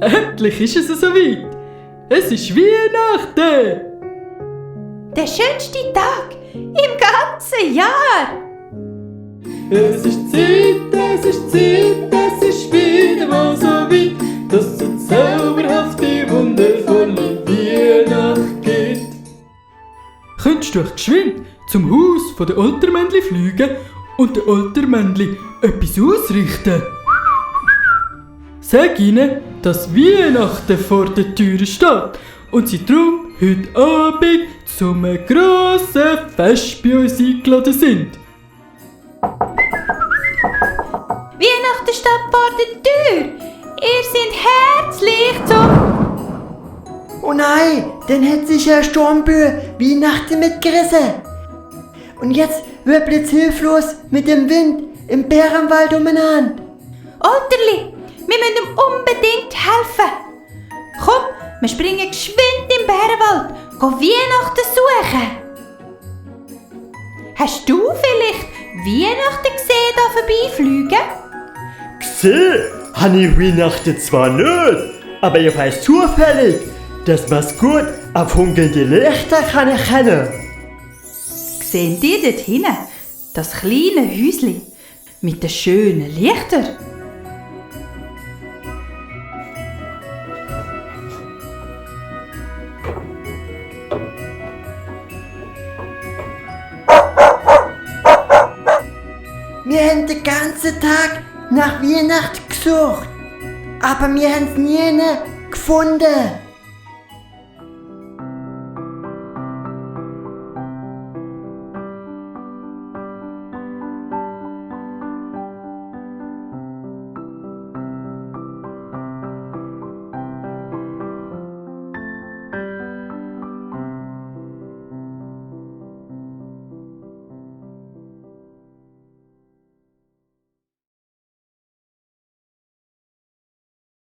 Endlich ist es soweit. Es ist Weihnachten. Der schönste Tag im ganzen Jahr. Es ist Zeit, es ist wieder mal so weit, dass es eine zauberhafte, wundervolle Weihnacht gibt. Könntest du geschwind zum Haus der Oltermännli fliegen und den Oltermännli etwas ausrichten? Sag ihnen, dass Weihnachten vor der Tür steht und sie darum heute Abend zum grossen Fest bei uns eingeladen sind. Weihnachten steht vor der Tür. Ihr seid herzlich zum... Oh nein, dann hat sich ja Sturmböe Weihnachten mitgerissen. Und jetzt wirbelt es hilflos mit dem Wind im Bärenwald umeinander. Olterli, wir müssen ihm unbedingt helfen. Komm, wir springen geschwind im Bärenwald, gehen Weihnachten suchen. Hast du vielleicht Weihnachten gesehen da vorbeifliegen? Gesehen habe ich Weihnachten zwar nicht, aber ich weiß zufällig, dass man's gut auf funkelnde Lichter kann erkennen. Sehen die dort hinten? Das kleine Häuschen mit den schönen Lichtern? Wir haben den ganzen Tag nach Weihnachten gesucht, aber wir haben es nie gefunden.